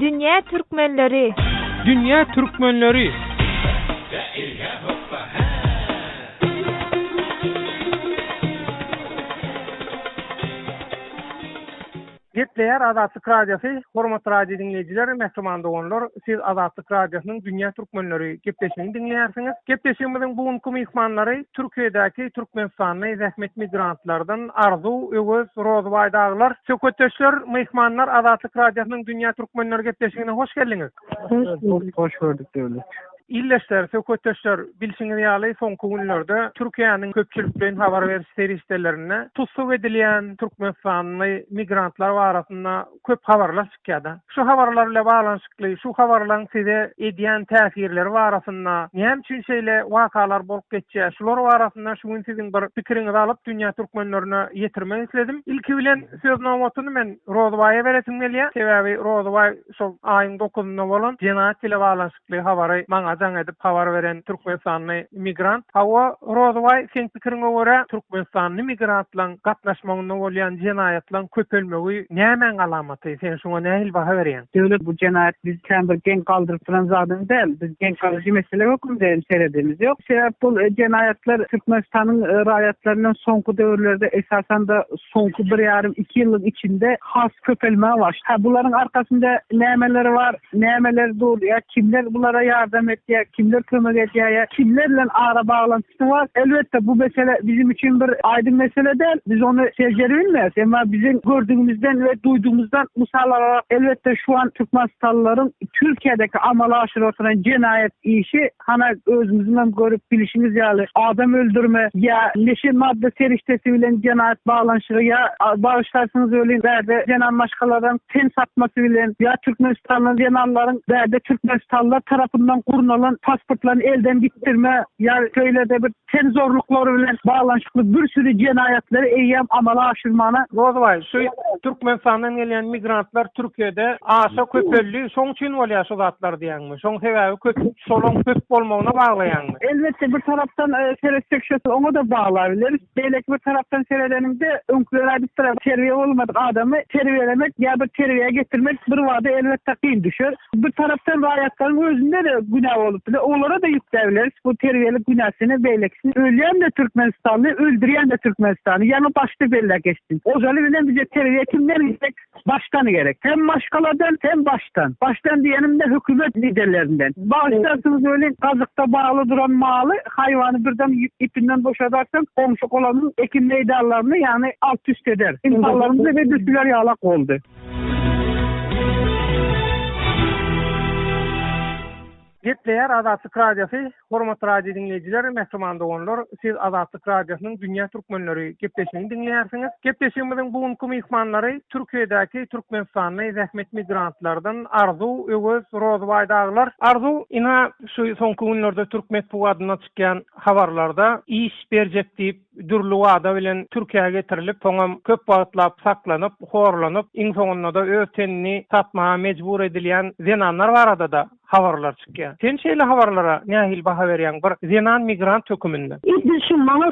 Dünya Türkmenleri. Dünya Türkmenleri. Getleyer Azatlyk Radiosu, hormatly radio dinleyijiler, mehtramanda olanlar, siz Azatlyk Radiosynyň Dünya Türkmenleri gepleşigini dinleýärsiňiz. Gepleşigimiziň bugünkü mehmanlary Türkiýedäki Türkmenistanyň zähmet migrantlardan Arzu, Öwüz, Rozbay daglar. Söhbetdeşler, mehmanlar Azatlyk Radiosynyň Dünya Türkmenleri gepleşigine hoş geldiňiz. Hoş gördük devlet. İlleşler, söhbetdeşler, bilşiňiz ýaly soňky günlerde Türkiýanyň köpçülik bilen habar beriş seriýetlerine tutup edilýän Türkmenistanyň migrantlar barasynda köp habarlar çykýardy. Şu habarlar bilen baglanyşykly, şu habarlaryň size edýän täsirleri barasynda näme üçin şeýle wakalar bolup geçýär? Şular barasynda şu gün siziň bir pikiriňizi alyp Dünya Türkmenlerine ýetirmek isledim. Ilki bilen söz nomatyny men Rozbaýa beresim gelýär. Sebäbi Rozbay şol aýyň 9-nda bolan jenaýat bilen baglanyşykly habary maňa edip habar veren Türkmenistanyň migrant. Hawa Rozbay, sen pikiriňe görä Türkmenistanyň migrantlaryň gatnaşmagyna bolýan jenaýatlaryň köpelmegi näme alamaty? Sen şoňa nähil baha berýän? Devlet bu jenaýat biz bir gen kaldyryp duran zadyň däl. Biz gen kalıcı mesele hökümde seredimiz ýok. Sebäp bu jenaýatlar Türkmenistanyň raýatlarynyň soňky döwürlerde esasen de soňky 1,5-2 ýylyk içinde has köpelmege başladı. Bularyň arkasynda nämeleri var, nämeler dur ya kimler bulara ýardam etdi? Kimler kömek edýär, kimlerle ara bağlantısı var. Elbette bu mesele bizim için bir aydın mesele değil. Biz onu seceri bilmeyiz. Ama bizim gördüğümüzden ve duyduğumuzdan misallar olarak elbette şu an Türkmenistanlıların Türkiye'deki amala aşırı oturan cinayet işi hani özümüzden görüp bilişimiz yani adam öldürme ya leşin madde seriştesi bilen cinayet bağlanışları ya bağışlarsınız öyle derdi cenan başkalardan ten satması bilen ya Türkmenistanlı cenanların derdi Türkmenistanlılar tarafından kurulan pasportlarını elden gittirme, yani köylerde bir ten zorlukları bilen bağlanışıklı bir sürü cinayetleri eyyem amala aşırmana. Rozbay, şu Türkmenistan'dan gelen migrantlar Türkiye'de aşa köpelli, soň üçin bolýar şu zatlar diýenmi? Soň sebäbi köp, şolun köp bolmagyna baglaýanmy? Elbette bir taraftan seyretsek şöyle ona da bağlayabiliriz. Belki bir taraftan seyredeninde önküler bir taraf terbiye olmadık adamı terbiyelemek ya bir terbiye getirmek bir vade elbette kıyım düşür. Bir taraftan raýatlaryň özünde de günah olup onlara da yükleyebiliriz. Bu terbiyelik günahsını beyleksin. Öleyen de Türkmenistanlı, öldüreyen de Türkmenistanlı. Yani başta belli geçsin. O zaman bilen bize terbiye kimden gitsek baştan gerek. Hem başkalardan hem baştan. Baştan diyenim de hükümet liderlerinden. Bağışlarsınız öyle kazıkta bağlı duran malı hayvanı birden ipinden boşadarsan komşu olanın ekim meydanlarını yani alt üst eder. İnsanlarımızda ve düşüler yalak oldu. Getleyer Azatlyk Radiosu, hormatly radio dinleyijiler, mehtramanda olanlar, siz Azatlyk Radiosynyň Dünya Türkmenleri gepleşigini dinleýärsiňiz. Gepleşigimiziň bugünkü mehmanlary Türkiýedäki Türkmenistanyň zähmet migrantlardan Arzu, Öwüz, Rozbay daglar. Arzu, ina şu soňky günlerde Türkmen puwadyna çykýan habarlarda iş berjek diýip dürli wada bilen Türkiýe'ge getirilip, soňam köp wagtlap saklanyp, horlanyp, iň soňunda da öz tenini satmaga mejbur edilýän zenanlar barada da habarlar çykýar. Sen şeýle habarlara nähil baha berýän bir zenan migrant höküminde? İlk şu bana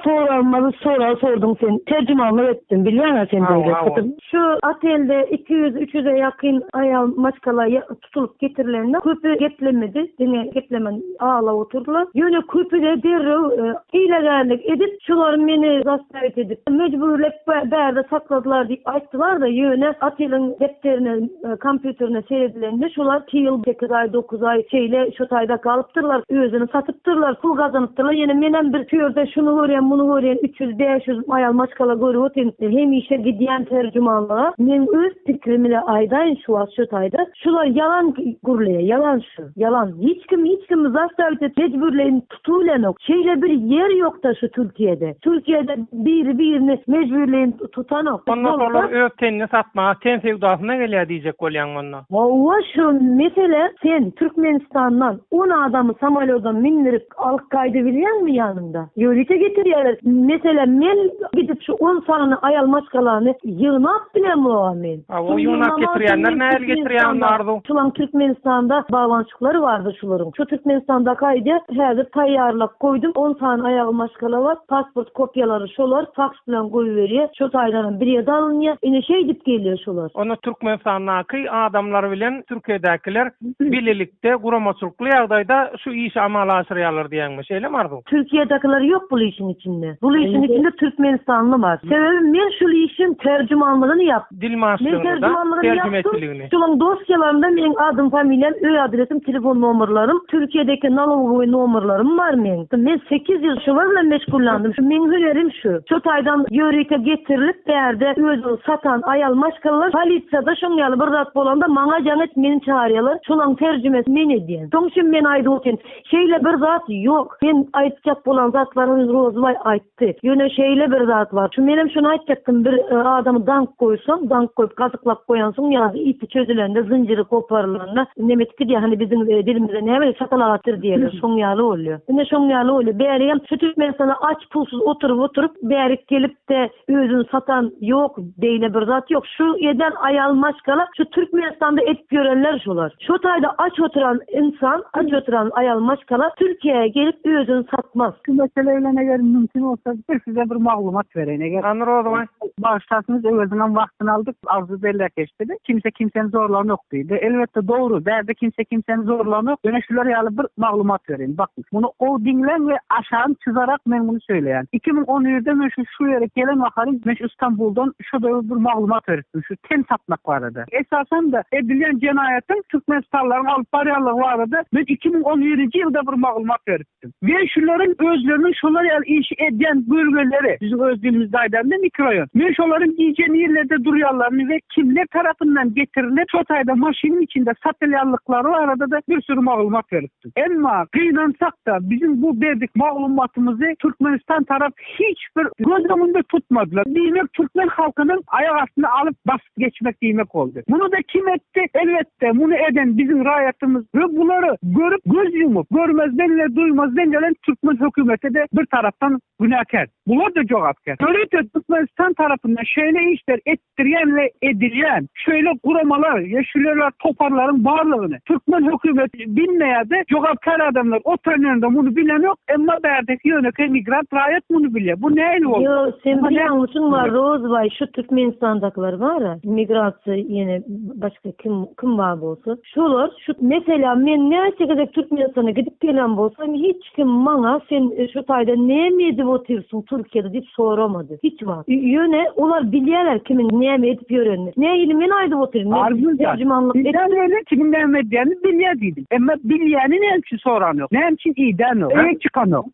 sordum sen. Tercümanlık ettin bilýän sen böyle. Şu atelde 200-300'e yakın ayal maçkala tutulup getirilenler köpü getlemedi. Dene getlemen ağla oturdular. Yöne köpü de derrew illegallik edip şular meni zastavet edip mecburlep bärde sakladılar diýip aýtdylar da yöne atelin defterine, kompýuterine seyredilenler şular 2 ýyl 8 ay 9 ay şeyle şu tayda kalıptırlar, özünü satıptırlar, pul kazanıptırlar. Yani menen bir tüyörde şunu görýän, bunu görýän 300-500 ayal maçkala görüp hem işe gidýän tercümanlığa. Men öz pikrimle aýdaýyn şu tayda. Şular yalan gurlaya, yalan şu. Yalan. Hiç kim zastavete mecburleyin tutulýan ok. Şeýle bir yer yok da şu Türkiýede. Şu Türkiye'de birini mecburlayın tutanok. Ondan sonra öz tenini satma, ten sevdasına gelýär diýjek bolýan onda. Valla şu mesele sen Türkmenistan'dan 10 adamı samolyotdan mindirip alıp kaydebilýän mi yanında? Ýöliçe getirýärler. Mesela men gidip şu 10 sanı ayal maşkalarını yığnap bilen o men. O yığnap getirýänler näle getirýänler? Şulan Türkmenistan'da bağlançıkları vardı şuların. Şu Türkmenistan'da kaydı häzir taýýarlap koydum. 10 sanı ayal maşkalar var. Pasport kopyaları şolar faks bilen goýuberýär. Şu taýdan bir ýerde alınýar. Ine şey dip gelýär şolar. Onu Türkmenistan'daki adamlar bilen Türkiye'dekiler birlikte guramaçılıklı ýagdaýda şu iş amala aşyrýarlar diýenmiş. Eýle mardy? Türkiye'dekiler yok bu işin içinde. Bu işin içinde Türkmenistanlı var. Sebebi men şu işin tercümanlığını yaptım. Dil maşrygynda tercümeçiligini. Şulan dosyalarımda benim adım, familyam, öý adresim, telefon nomerlerim, Türkiye'deki nalogowy nomerlerim var men. Men 8 ýyl şular bilen meşgullandım. Şu men hünerim şu. Şu taýdan ýörükde getirilip berde özü satan ayal maşkalar polisiýada şoňaly bir zat bolanda maňa jaňat meni çağırýarlar. Şulan terjümesi men edýän. Soňşy men aýdy oten. Şeýle bir zat yok. Men aýtjak bolan zatlaryny Rozbay aýtdy. Ýöne şeýle bir zat var. Şu menem şunu aýtjakdym, bir adamy dank goýsam, dank goýup gazyklap goýansyn, ýa-da ipi çözülende, zinjiri koparylanda, nemetki diýär, hani bizim dilimizde näme satalatyr diýerler. Şoňaly bolýar. Ine şoňaly bolýar. Bäri şu Türkmenistan'a aç pulsuz oturup bäri gelip de özüni satan yok, deýle bir zat yok. Şu ýerden ayal maşkala şu Türkmenistan'da et görenler şolar. Şu taýda aç oturan insan, aç oturan ayal maşkala Türkiye'ye gelip özünü satmaz. Bu meseleyle eğer mümkün olsa size bir maglumat vereyim. Eğer Anladım. bağışlarsınız özünden vaktini aldık, arzu belirler geçti. Kimse kimsenin zorlamak yok deydi. Elbette doğru. Berde kimse kimsenin zorlamak yok. Yine şulara yalı bir maglumat vereyim. Bakın bunu o dinlen ve aşağı çızarak ben bunu söyleyen. 2011'de ben şu yere gelen vakarım ben İstanbul'dan şurada bir maglumat verdim. Şu ten satmak vardı. Esasen de edilen cinayetin Türkmenistanların alıp bariyarlığı vardı. Ben 2017 yılda bir maglumat verdim. Ve şunların özlerinin şunlar iş eden bölgeleri bizim öz dilimizde aydanda mikroyon. Ve şunların diyeceğin yerlerde duruyorlarını ve kimler tarafından getirilip çotayda maşinin içinde satılyanlıkları arada da bir sürü maglumat verdim. Ama kıynansak da bizim bu verdik maglumatımızı Türkmenistan taraf hiçbir göz önünde tutmadılar. Demek Türkmen halkının ayak altına alıp basıp geçmek demek oldu. Bunu da kim etti? Elbette bunu eden bizim rahatımız ve bunları görüp göz yumup görmezden ve duymazdan gelen Türkmen hükümeti de bir taraftan günahkar. Bunlar da cevapkar. Öyle Türkmenistan tarafından şöyle işler ettiriyen ve edilen şöyle kuramalar, yaşlılar toparların varlığını Türkmen hükümeti bilmeye de cevapkar adamlar o törlerinde bunu bilen yok ama berdeki yöneke migrant rahat bunu biliyor. Bu neyle oldu? Yo, sen biliyor musun var Rozbay şu Türkmenistan'dakiler var ya migrantsı yine başka kim var bolsa. Şular şu mesela men ne çekecek Türkmenistan'a gidip gelen bolsam hiç kim bana sen şu tayda ne mi edip otursun Türkiye'de deyip soramadı. Hiç var. Yöne onlar bilýärler kimin ne mi edip yörenler. Ne ilmin aydı oturun. Tercümanlık etmeli kimin ne medyanı bilýär dedim. Ama bilyani ne için soran yok. Ne için iyiden yok. Ne çıkan yok.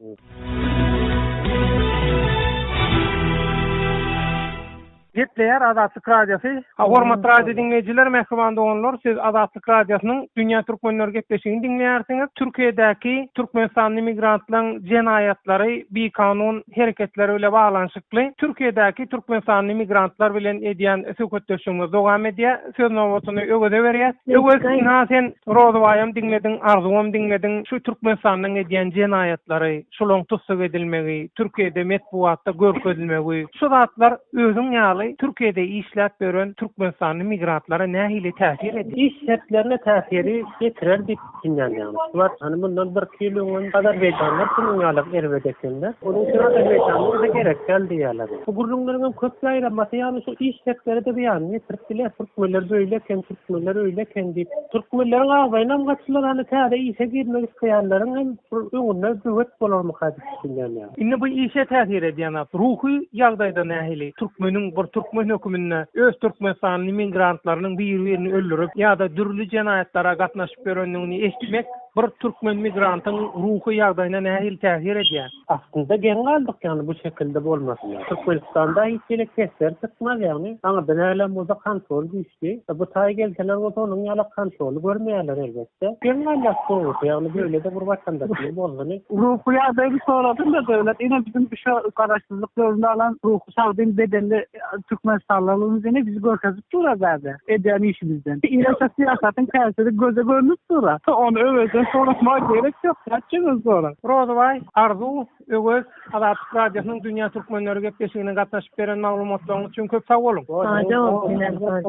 Getleyer Azatlyk Radiosu. Hormatly radio dinleyijiler, mehriban doganlar, siz Azatlyk Radiosynyň Dünya Türkmenler Gepleşigini dinleýärsiňiz. Türkiýedäki Türkmenistanly migrantlaryň jenaýatlary, kanun hereketleri ile baglanşykly. Türkiýedäki Türkmenistanly migrantlar bilen edýän söhbetleşigimiz dowam edýär. Söz nowatyny öwede berýär. Öwede sen Rozbaýam dinledin, Arzuwam dinledin. Şu Türkmenistanyň edýän jenaýatlary, şolaň tutsak edilmegi, Türkiýede metbuatda görkezilmegi, şu zatlar özüň ýaly Türkiýede işläp beren Türkmenistanly migrantlara nähili täsir edýär? İş şertlerine täsiri getirer diýip düşünýär. Bular hani bundan 1 kiloň kadar beýtanlar şunun ýalyp erwedekler. Onun üçin beýtanlar gerek geldi ýalar. Bu gurulmaryň köpläýre ýa-ni şu iş şertleri de ýa-ni getiripdiler. Türkmenler böyle, Türkmenler öýleken diýip. Türkmenleriň agaýynam gaçylar hani täze işe girmek isleýänleriň hem öňünde güwet bolarmy hadi düşünýär. Indi bu işe täsir edýän ruhy ýagdaýda nähili Türkmeniň Türkmen hökümine öz Türkmenistanly migrantlarynyň bir-birini öldürüp ýa-da dürli jenaýatlara gatnaşyp berenligini eşitmek bir türkmen migrantyň ruhy ýagdaýyna nähil täsir edýär? Aslında gen kaldık yani bu şekilde olmasın. Yani. Türkmenistan'da hiç böyle kesler çıkmaz yani. Ama benimle bu da kontrol düştü. Bu tay gelseler o onun yalak kontrolü görmeyeler elbette. Gen kaldık soğuk yani böyle de bir vatandaşlığı olduğunu. Ruhu ýagdaýy soradyň da döwlet ine bizim şu garaşsyzlyklarynda alan ruhu sağdyn bedelli Türkmenistanlylarymyz bizi görkezip durardy. Edýän işimizden. İlaçak siyasatyň täsiri göze görünüp durar. Onu öweden soramak gerek yok. Kaçyňyz sonra. Rozabay, Arzu, Öwes, Azatlyk Radiosynyň dünýä türkmenleri gepleşigine gatnaşyp beren maglumatlaryň üçin köp sag bolun. Sağ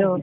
olun.